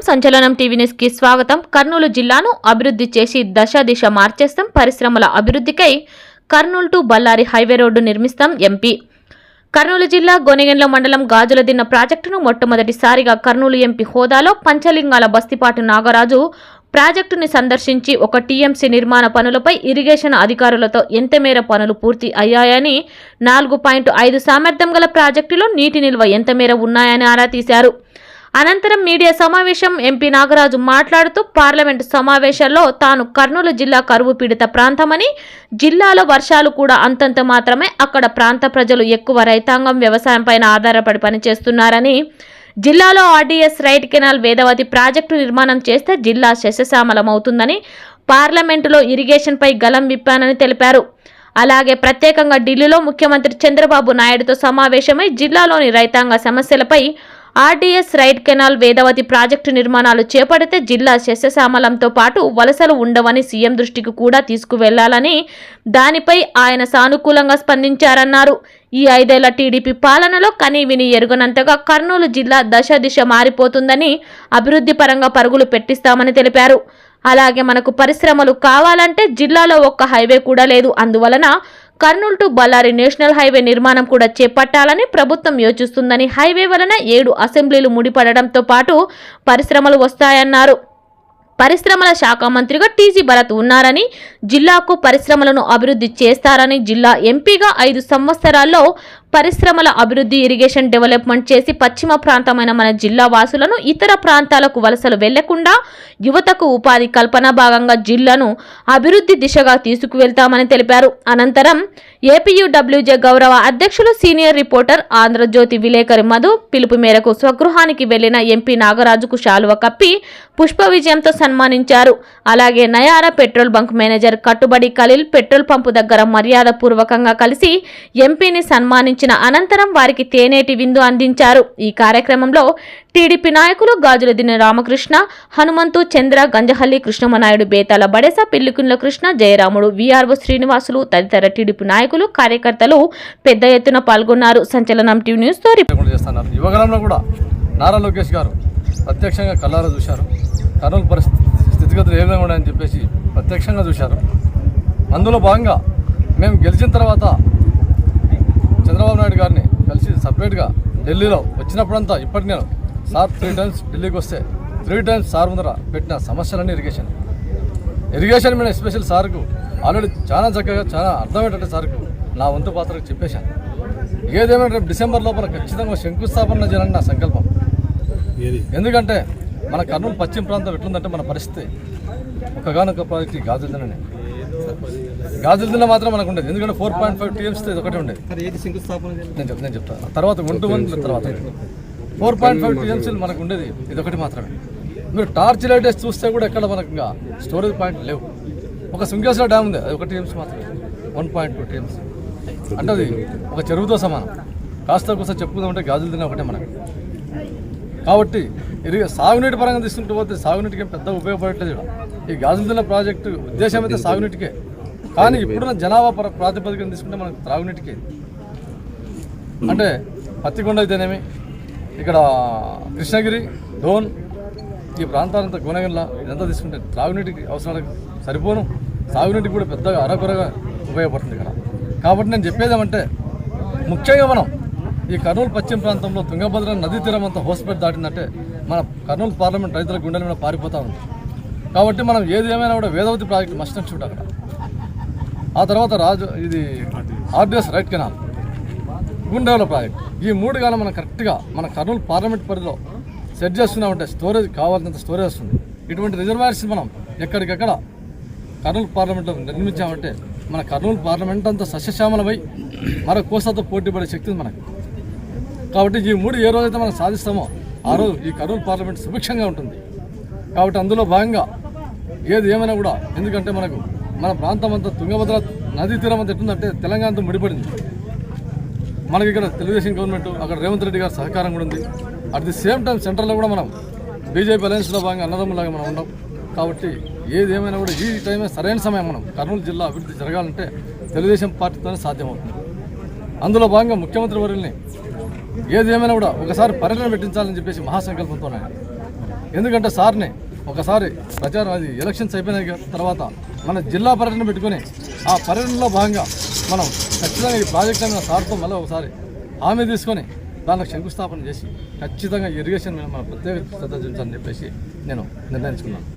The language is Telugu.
సంచలనం టీవీ న్యూస్ కి స్వాగతం. కర్నూలు జిల్లాను అభివృద్ధి చేసి దశ దిశ మార్చేస్తాం. పరిశ్రమల అభివృద్ధికై Kurnool to Bellary highway road నిర్మిస్తాం. ఎంపీ కర్నూలు జిల్లా గోనెగండ్ల మండలం గాజులదిన్న ప్రాజెక్టును మొట్టమొదటిసారిగా కర్నూలు ఎంపీ హోదాలో పంచలింగాల బస్తిపాటు నాగరాజు ప్రాజెక్టుని సందర్శించి ఒక టీఎంసీ నిర్మాణ పనులపై ఇరిగేషన్ అధికారులతో ఎంతమేర పనులు పూర్తి అయ్యాయని, 4.5 సామర్థ్యం గల ప్రాజెక్టులో నీటి నిల్వ ఎంతమేర ఉన్నాయని ఆరా తీశారు. అనంతరం మీడియా సమావేశం ఎంపీ నాగరాజు మాట్లాడుతూ పార్లమెంటు సమావేశాల్లో తాను కర్నూలు జిల్లా కరువు పీడిత ప్రాంతమని, జిల్లాలో వర్షాలు కూడా అంతంత మాత్రమే, అక్కడ ప్రాంత ప్రజలు ఎక్కువ రైతాంగం వ్యవసాయంపైన ఆధారపడి పనిచేస్తున్నారని, జిల్లాలో RDS right canal Vedavathi project నిర్మాణం చేస్తే జిల్లా శస్యశ్యామలమవుతుందని పార్లమెంటులో ఇరిగేషన్పై గలం విప్పానని తెలిపారు. అలాగే ప్రత్యేకంగా ఢిల్లీలో ముఖ్యమంత్రి చంద్రబాబు నాయుడుతో సమావేశమై జిల్లాలోని రైతాంగ సమస్యలపై RDS right canal Vedavathi project నిర్మాణాలు చేపడితే జిల్లా శస్యశ్యామలంతో పాటు వలసలు ఉండవని సీఎం దృష్టికి కూడా తీసుకువెళ్లాలని, దానిపై ఆయన సానుకూలంగా స్పందించారన్నారు. ఈ 5 ఏళ్ల టీడీపీ పాలనలో కనీ విని ఎరుగనంతగా కర్నూలు జిల్లా దశ దిశ మారిపోతుందని, అభివృద్ధి పరంగా పరుగులు పెట్టిస్తామని తెలిపారు. అలాగే మనకు పరిశ్రమలు కావాలంటే జిల్లాలో ఒక్క హైవే కూడా లేదు. అందువలన Kurnool to Bellary national highway నిర్మాణం కూడా చేపట్టాలని ప్రభుత్వం యోచిస్తుందని, హైవే వలన 7 అసెంబ్లీలు ముడిపడడంతో పాటు పరిశ్రమలు వస్తాయన్నారు. పరిశ్రమల శాఖ మంత్రిగా టీజీ భరత్ ఉన్నారని, జిల్లాకు పరిశ్రమలను అభివృద్ధి చేస్తారని, జిల్లా ఎంపీగా 5 సంవత్సరాల్లో పరిశ్రమల అభివృద్ధి, ఇరిగేషన్ డెవలప్మెంట్ చేసి పశ్చిమ ప్రాంతమైన మన జిల్లా వాసులను ఇతర ప్రాంతాలకు వలసలు వెళ్లకుండా యువతకు ఉపాధి కల్పన భాగంగా జిల్లాను అభివృద్ధి దిశగా తీసుకువెళ్తామని తెలిపారు. అనంతరం ఏపీయూడబ్ల్యూజే గౌరవ అధ్యక్షులు సీనియర్ రిపోర్టర్ ఆంధ్రజ్యోతి విలేకరి మధు పిలుపు మేరకు స్వగృహానికి వెళ్లిన ఎంపీ నాగరాజుకు శాలువ కప్పి పుష్ప విజయంతో సన్మానించారు. అలాగే నయార పెట్రోల్ బంక్ మేనేజర్ కట్టుబడి ఖలీల్ పెట్రోల్ పంపు దగ్గర మర్యాద పూర్వకంగా కలిసి ఎంపీని సన్మానించిన అనంతరం వారికి తేనేటి విందు అందించారు. ఈ కార్యక్రమంలో టీడీపీ నాయకులు గాజులదిన్న రామకృష్ణ, హనుమంతు, చంద్ర, గంజహల్లి కృష్ణమనాయుడు, బేతాల బడేస, పిల్లికుండ్ల కృష్ణ, జయరాముడు, వీఆర్ఓ శ్రీనివాసులు తదితర టీడీపీ నాయకులు, కార్యకర్తలు పెద్ద ఎత్తున పాల్గొన్నారు. సంచలనం టీవీ న్యూస్ తో యువగలంలో కూడా నారా లోకేష్ గారు ప్రత్యక్షంగా కళ్ళారా చూశారు. కర్నూలు పరిస్థితి స్థితిగతులు ఏ విధంగా ఉన్నాయని చెప్పేసి ప్రత్యక్షంగా చూశారు. అందులో భాగంగా మేము గెలిచిన తర్వాత చంద్రబాబు నాయుడు గారిని కలిసి సపరేట్గా ఢిల్లీలో వచ్చినప్పుడంతా ఇప్పటికి నేను సార్ 3 టైమ్స్ ఢిల్లీకి వస్తే 3 టైమ్స్ సార్ ముందర పెట్టిన సమస్యలన్నీ ఇరిగేషన్ మీద ఎస్పెషల్ సార్కు ఆల్రెడీ చాలా చక్కగా చాలా అర్థమయ్యేటట్టు సార్కు నా వంతు పాత్రకు చెప్పేశాను. ఏదేమైనా రేపు డిసెంబర్ లోపల ఖచ్చితంగా శంకుస్థాపన చేయాలని నా సంకల్పం. ఎందుకంటే మన కర్నూలు పశ్చిమ ప్రాంతం ఎట్లుందంటే మన పరిస్థితి ఒకగానొక ప్రాజెక్ట్ గాజులదిన్న మాత్రం మనకు ఉండేది. ఎందుకంటే 4.5 టీఎంసీ ఇది ఒకటి ఉండేది. నేను చెప్తాను తర్వాత 1 తర్వాత 4.5 టీఎంసీలు మనకు ఉండేది ఇది ఒకటి మాత్రమే. మీరు టార్చ్ లైట్ వేసి చూస్తే కూడా ఎక్కడ మనకు ఇంకా స్టోరేజ్ పాయింట్ లేవు. ఒక సింగేశ్వర డ్యామ్ ఉంది, అది 1 టీఎంసీ మాత్రమే, 1.2 టీఎంసీ అంటే అది ఒక చెరువుతో సమానం. కాస్త కోసం చెప్పుకుందామంటే గాజులదిన్న ఒకటే మనకు. కాబట్టి సాగునీటి పరంగా తీసుకుంటూ పోతే సాగునీటికి ఏం పెద్దగా ఉపయోగపడట్లేదు. ఈ గాజులదిన్న ప్రాజెక్టు ఉద్దేశం అయితే సాగునీటికే, కానీ ఇప్పుడున్న జనాభా ప్రాతిపదికన తీసుకుంటే మనకు త్రాగునీటికి అంటే పత్తికొండ అయితేనేమి, ఇక్కడ కృష్ణగిరి, డోన్, ఈ ప్రాంతాలంతా గోనెగండ్ల ఇదంతా తీసుకుంటే త్రాగునీటికి అవసరాలకు సరిపోను, సాగునీటికి కూడా పెద్దగా అరకొరగా ఉపయోగపడుతుంది ఇక్కడ. కాబట్టి నేను చెప్పేదేమంటే ముఖ్యంగా మనం ఈ కర్నూలు పశ్చిమ ప్రాంతంలో తుంగభద్ర నదీ తీరం అంతా హోస్పేట్ దాటిందంటే మన కర్నూలు పార్లమెంట్ రైతుల గుండెల మీద పారిపోతూ ఉంది. కాబట్టి మనం ఏది ఏమైనా కూడా Vedavathi project must and shoot అక్కడ. ఆ తర్వాత ఇది ఆర్డీఎస్ రైట్ కెనాల్, గుండెల ప్రాజెక్ట్, ఈ 3 గాలం మనం కరెక్ట్గా మన కర్నూలు పార్లమెంట్ పరిధిలో సెట్ చేస్తున్నామంటే స్టోరేజ్ కావాల్సినంత స్టోరేజ్ వస్తుంది. ఇటువంటి రిజర్వాయర్స్ మనం ఎక్కడికెక్కడ కర్నూలు పార్లమెంట్లో నిర్మించామంటే మన కర్నూలు పార్లమెంట్ అంతా సస్యశ్యామలమై మన కోస్తాతో పోటీ పడే శక్తి ఉంది మనకు. కాబట్టి ఈ 3 ఏ రోజైతే మనం సాధిస్తామో ఆ రోజు ఈ కర్నూలు పార్లమెంట్ సుభిక్షంగా ఉంటుంది. కాబట్టి అందులో భాగంగా ఏది ఏమైనా కూడా, ఎందుకంటే మనకు మన ప్రాంతం అంతా తుంగభద్ర నదీ తీరం అంతా ఎట్లుందంటే తెలంగాణతో ముడిపడింది. మనకి ఇక్కడ తెలుగుదేశం గవర్నమెంట్, అక్కడ రేవంత్ రెడ్డి గారి సహకారం కూడా ఉంది. అట్ ది సేమ్ టైం సెంట్రల్లో కూడా మనం బీజేపీ అలయన్స్లో భాగంగా అన్నదమ్ములాగా మనం ఉన్నాం. కాబట్టి ఏదేమైనా కూడా ఈ టైమే సరైన సమయం. మనం కర్నూలు జిల్లా అభివృద్ధి జరగాలంటే తెలుగుదేశం పార్టీతోనే సాధ్యమవుతుంది. అందులో భాగంగా ముఖ్యమంత్రి వర్యుల్ని ఏదేమైనా కూడా ఒకసారి పర్యటన పెట్టించాలని చెప్పేసి మహాసంకల్పంతోనే. ఎందుకంటే సార్ని ఒకసారి ప్రచారం అది ఎలక్షన్స్ అయిపోయిన తర్వాత మన జిల్లా పర్యటన పెట్టుకుని ఆ పర్యటనలో భాగంగా మనం ఖచ్చితంగా ఈ ప్రాజెక్ట్ అయిన సార్తో మళ్ళీ ఒకసారి హామీ తీసుకొని దానికి శంకుస్థాపన చేసి ఖచ్చితంగా ఇరిగేషన్ మీద మనం ప్రత్యేక శ్రద్ధ చూపించాలని చెప్పేసి నేను నిర్ణయించుకున్నాను.